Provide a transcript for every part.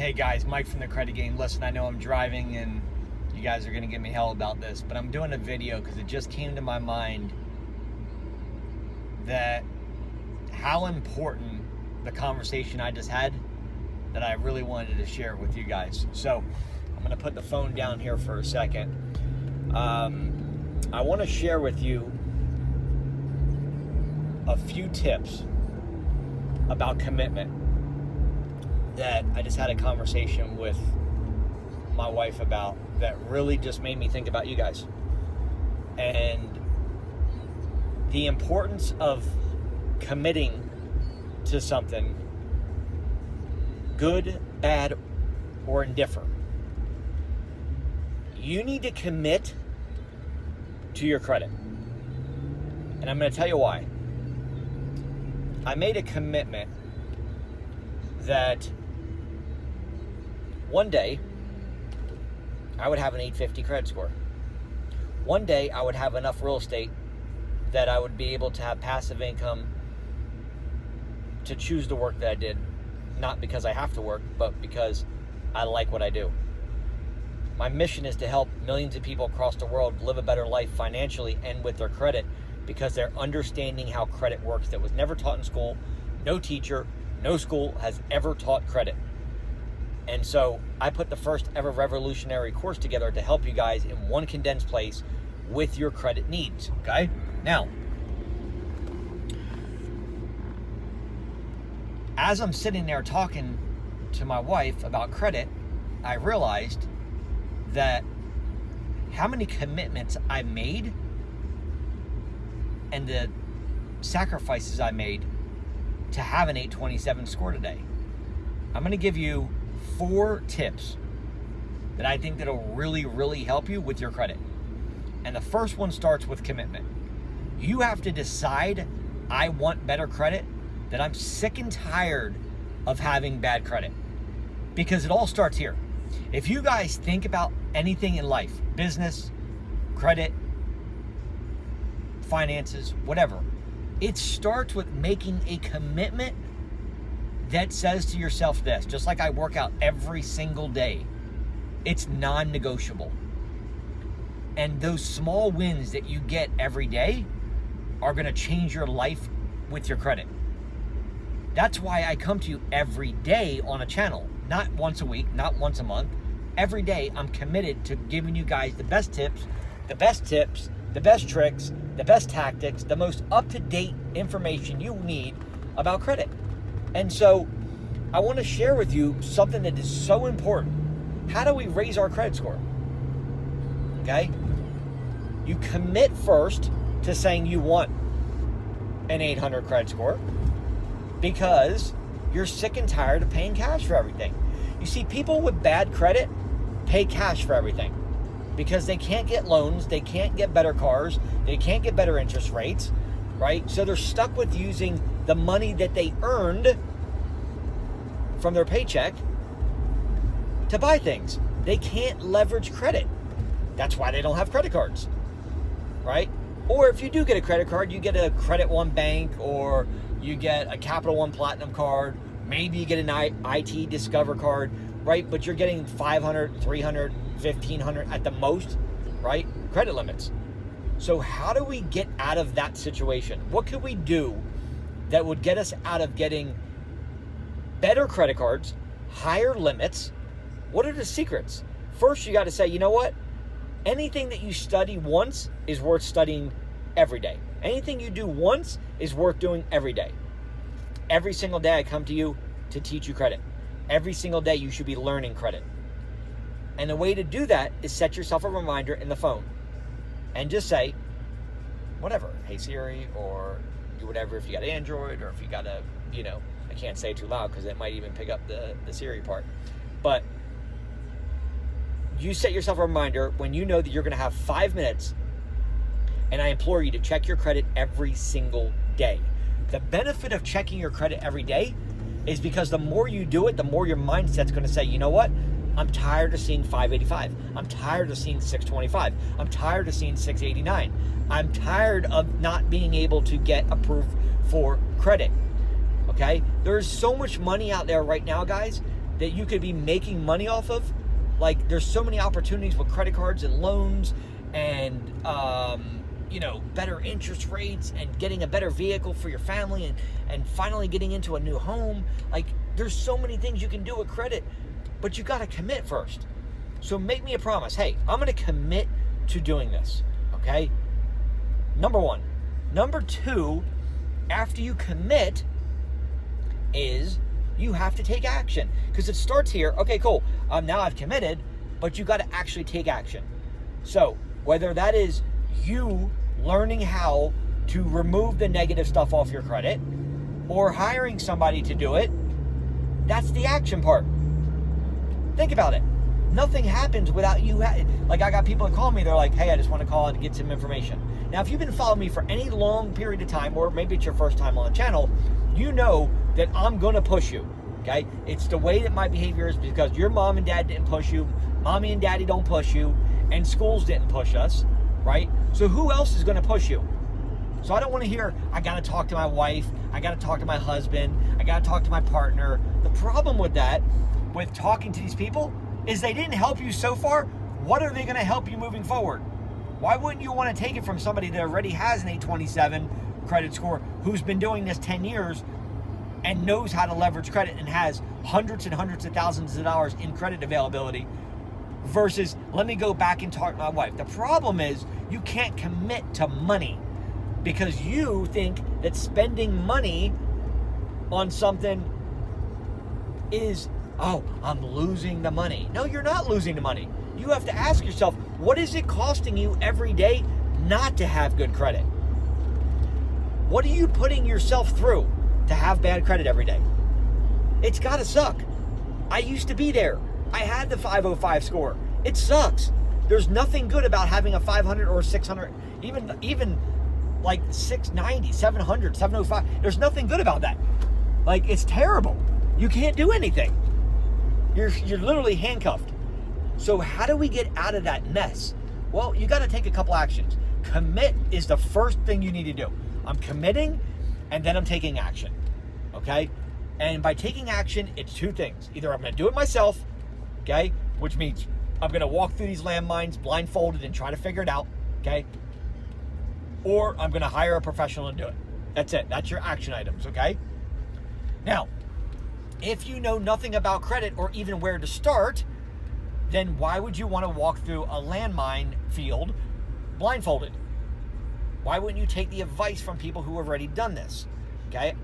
Hey guys, Mike from the Credit Game. Listen, I know I'm driving and you guys are going to give me hell about this, but I'm doing a video because it just came to my mind that how important the conversation I just had, that I really wanted to share with you guys. So I'm going to put the phone down here for a second. I want to share with you a few tips about commitment that I just had a conversation with my wife about that really just made me think about you guys and the importance of committing to something, good, bad, or indifferent. You need to commit to your credit. And I'm going to tell you why. I made a commitment that one day I would have an 850 credit score. One day I would have enough real estate that I would be able to have passive income to choose the work that I did, not because I have to work, but because I like what I do. My mission is to help millions of people across the world live a better life financially and with their credit, because they're understanding how credit works that was never taught in school. No teacher, no school has ever taught credit. And so I put the first ever revolutionary course together to help you guys in one condensed place with your credit needs, okay? Now, as I'm sitting there talking to my wife about credit, I realized that how many commitments I made and the sacrifices I made to have an 827 score today. I'm going to give you 4 tips that I think that'll really, really help you with your credit. And the first one starts with commitment. You have to decide, I want better credit, that I'm sick and tired of having bad credit. Because it all starts here. If you guys think about anything in life, business, credit, finances, whatever, it starts with making a commitment that says to yourself this, just like I work out every single day, it's non-negotiable. And those small wins that you get every day are going to change your life with your credit. That's why I come to you every day on a channel, not once a week, not once a month. Every day I'm committed to giving you guys the best tips, the best tricks, the best tactics, the most up-to-date information you need about credit. And so I want to share with you something that is so important. How do we raise our credit score? Okay? You commit first to saying you want an 800 credit score because you're sick and tired of paying cash for everything. You see, people with bad credit pay cash for everything because they can't get loans, they can't get better cars, they can't get better interest rates, right? So they're stuck with using the money that they earned from their paycheck to buy things. They can't leverage credit. That's why they don't have credit cards, right? Or if you do get a credit card, you get a Credit One Bank, or you get a Capital One Platinum card, maybe you get an IT Discover card, right? But you're getting 500, 300, 1,500 at the most, right? Credit limits. So how do we get out of that situation? What could we do that would get us out of getting better credit cards, higher limits? What are the secrets? First, you got to say, you know what? Anything that you study once is worth studying every day. Anything you do once is worth doing every day. Every single day I come to you to teach you credit. Every single day you should be learning credit. And the way to do that is set yourself a reminder in the phone and just say, whatever, hey Siri, or do whatever if you got Android, or if you got a, I can't say it too loud because it might even pick up the Siri part. But you set yourself a reminder when you know that you're going to have 5 minutes, and I implore you to check your credit every single day. The benefit of checking your credit every day is because the more you do it, the more your mindset's going to say, you know what? I'm tired of seeing 585. I'm tired of seeing 625. I'm tired of seeing 689. I'm tired of not being able to get approved for credit. Okay? There's so much money out there right now, guys, that you could be making money off of. Like, there's so many opportunities with credit cards and loans and, better interest rates and getting a better vehicle for your family and finally getting into a new home. Like, there's so many things you can do with credit, but you got to commit first. So make me a promise. Hey, I'm going to commit to doing this, okay? Number one. Number two, after you commit, is you have to take action. Because it starts here. Okay, cool. Now I've committed, but you got to actually take action. So whether that is you learning how to remove the negative stuff off your credit or hiring somebody to do it, that's the action part. Think about it. Nothing happens without you. Like, I got people that call me. They're like, hey, I just want to call to get some information. Now, if you've been following me for any long period of time, or maybe it's your first time on the channel, you know that I'm going to push you, okay? It's the way that my behavior is, because your mom and dad didn't push you, mommy and daddy don't push you, and schools didn't push us, right? So who else is going to push you? So I don't want to hear, I got to talk to my wife, I got to talk to my husband, I got to talk to my partner. The problem with that, with talking to these people, is they didn't help you so far. What are they going to help you moving forward? Why wouldn't you want to take it from somebody that already has an 827 credit score, who's been doing this 10 years and knows how to leverage credit and has hundreds and hundreds of thousands of dollars in credit availability, versus let me go back and talk to my wife? The problem is you can't commit to money because you think that spending money on something is, oh, I'm losing the money. No, you're not losing the money. You have to ask yourself, what is it costing you every day not to have good credit? What are you putting yourself through to have bad credit every day? It's got to suck. I used to be there. I had the 505 score. It sucks. There's nothing good about having a 500 or 600, even like 690, 700, 705. There's nothing good about that. Like, it's terrible. You can't do anything. You're literally handcuffed. So how do we get out of that mess? Well, you got to take a couple actions. Commit is the first thing you need to do. I'm committing, and then I'm taking action, okay? And by taking action, it's two things. Either I'm going to do it myself, okay, which means I'm going to walk through these landmines blindfolded and try to figure it out, okay? Or I'm going to hire a professional to do it. That's it. That's your action items, okay? Now, if you know nothing about credit or even where to start, then why would you want to walk through a landmine field blindfolded? Why wouldn't you take the advice from people who have already done this? Okay?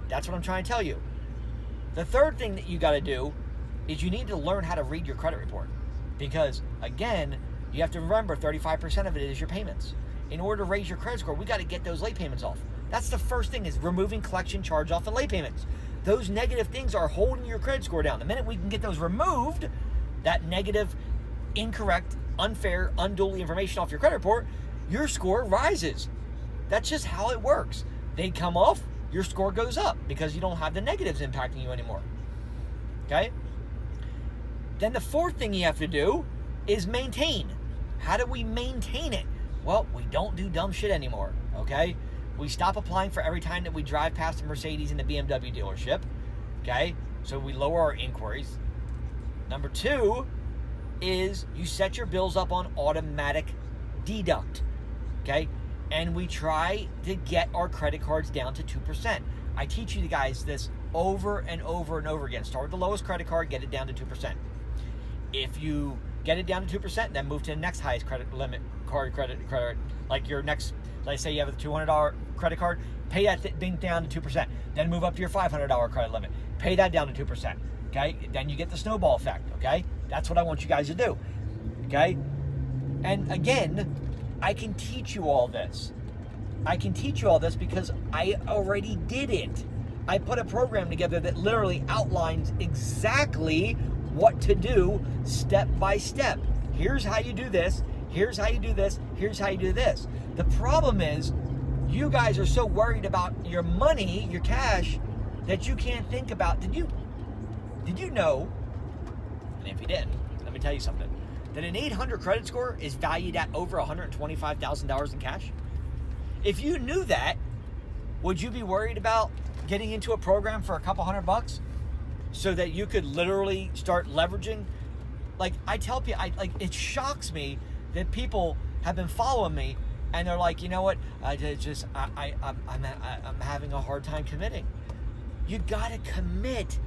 That's what I'm trying to tell you. The third thing that you got to do is you need to learn how to read your credit report. Because, again, you have to remember 35% of it is your payments. In order to raise your credit score, we got to get those late payments off. That's the first thing, is removing collection, charge off, and late payments. Those negative things are holding your credit score down. The minute we can get those removed, that negative, incorrect, unfair, unduly information off your credit report, your score rises. That's just how it works. They come off, your score goes up because you don't have the negatives impacting you anymore. Okay? Then the fourth thing you have to do is maintain. How do we maintain it? Well, we don't do dumb shit anymore, okay? We stop applying for every time that we drive past a Mercedes and the BMW dealership, okay? So we lower our inquiries. Number two is you set your bills up on automatic deduct, okay? And we try to get our credit cards down to 2%. I teach you guys this over and over and over again. Start with the lowest credit card, get it down to 2%. If you get it down to 2%, then move to the next highest credit limit credit, like your next, let's say you have a $200 credit card, pay that thing down to 2%. Then move up to your $500 credit limit. Pay that down to 2%. Okay, then you get the snowball effect, okay? That's what I want you guys to do, okay? And again, I can teach you all this. I can teach you all this because I already did it. I put a program together that literally outlines exactly what to do step by step. Here's how you do this, here's how you do this, here's how you do this. The problem is, you guys are so worried about your money, your cash, that you can't think about, did you know, and if you didn't, let me tell you something, that an 800 credit score is valued at over $125,000 in cash? If you knew that, would you be worried about getting into a program for a couple $100? so that you could literally start leveraging. Like I tell people, it shocks me that people have been following me and they're like, you know what, I'm having a hard time committing. You gotta commit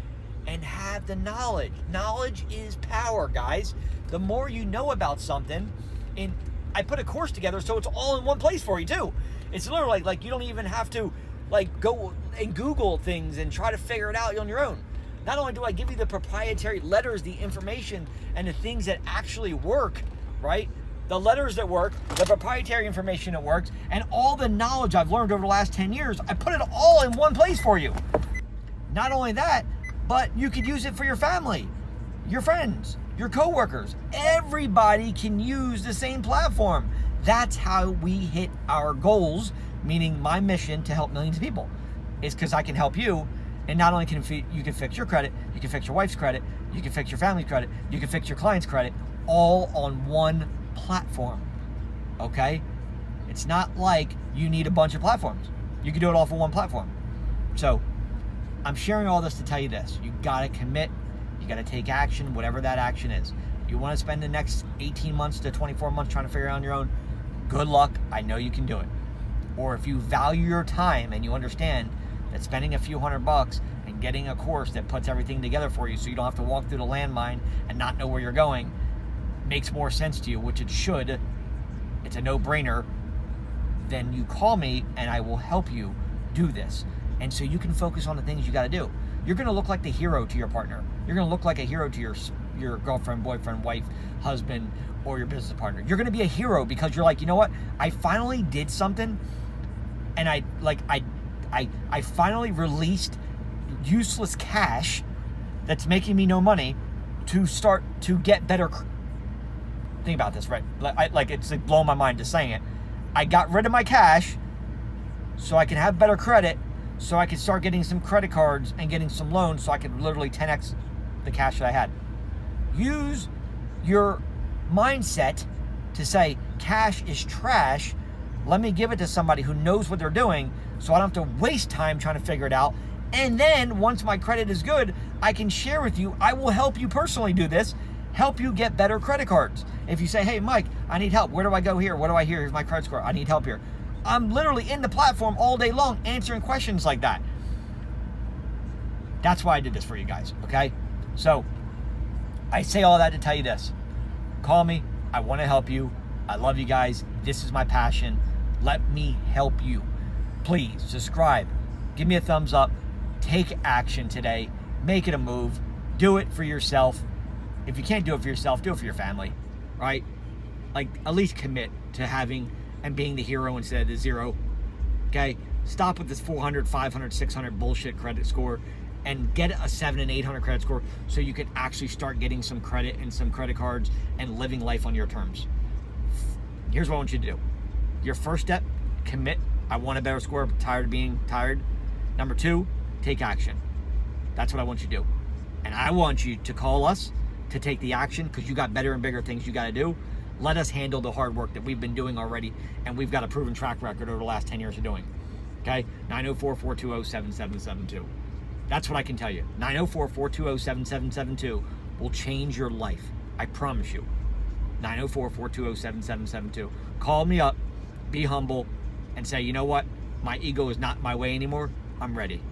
and have the knowledge. Knowledge is power, guys. The more you know about something, and I put a course together so it's all in one place for you too. It's literally like you don't even have to like go and Google things and try to figure it out on your own. Not only do I give you the proprietary letters, the information, and the things that actually work, right? The letters that work, the proprietary information that works, and all the knowledge I've learned over the last 10 years, I put it all in one place for you. Not only that, but you could use it for your family, your friends, your coworkers. Everybody can use the same platform. That's how we hit our goals, meaning my mission to help millions of people is because I can help you. And not only can you can fix your credit, you can fix your wife's credit, you can fix your family's credit, you can fix your client's credit, all on one platform, okay? It's not like you need a bunch of platforms. You can do it all for one platform. So I'm sharing all this to tell you this. You gotta commit, you gotta take action, whatever that action is. You wanna spend the next 18 months to 24 months trying to figure it out on your own, good luck, I know you can do it. Or if you value your time and you understand that spending a few $100 and getting a course that puts everything together for you so you don't have to walk through the landmine and not know where you're going makes more sense to you, which it should, it's a no-brainer, then you call me and I will help you do this. And so you can focus on the things you got to do. You're going to look like the hero to your partner. You're going to look like a hero to your girlfriend, boyfriend, wife, husband, or your business partner. You're going to be a hero because you're like, you know what? I finally did something and I finally released useless cash that's making me no money to start to get better. Think about this, right? It's like blowing my mind just saying it. I got rid of my cash so I can have better credit, so I can start getting some credit cards and getting some loans so I can literally 10x the cash that I had. Use your mindset to say cash is trash. Let me give it to somebody who knows what they're doing so I don't have to waste time trying to figure it out. And then once my credit is good, I can share with you. I will help you personally do this, help you get better credit cards. If you say, hey, Mike, I need help. Where do I go here? What do I hear? Here's my credit score. I need help here. I'm literally in the platform all day long answering questions like that. That's why I did this for you guys, okay? So I say all that to tell you this. Call me. I want to help you. I love you guys. This is my passion. Let me help you. Please subscribe. Give me a thumbs up. Take action today. Make it a move. Do it for yourself. If you can't do it for yourself, do it for your family, right? Like, at least commit to having and being the hero instead of the zero, okay? Stop with this 400, 500, 600 bullshit credit score and get a 700 and 800 credit score so you can actually start getting some credit and some credit cards and living life on your terms. Here's what I want you to do. Your first step, commit. I want a better score. I'm tired of being tired. Number 2, take action. That's what I want you to do. And I want you to call us to take the action because you got better and bigger things you got to do. Let us handle the hard work that we've been doing already, and we've got a proven track record over the last 10 years of doing. Okay? 904-420-7772. That's what I can tell you. 904-420-7772 will change your life. I promise you. 904-420-7772. Call me up, be humble, and say, you know what? My ego is not my way anymore. I'm ready.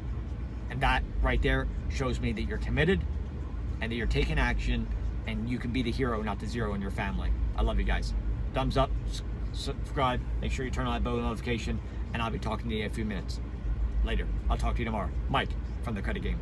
And that right there shows me that you're committed and that you're taking action and you can be the hero, not the zero in your family. I love you guys. Thumbs up, subscribe, make sure you turn on that bell notification, and I'll be talking to you in a few minutes. Later. I'll talk to you tomorrow. Mike from The Credit Game.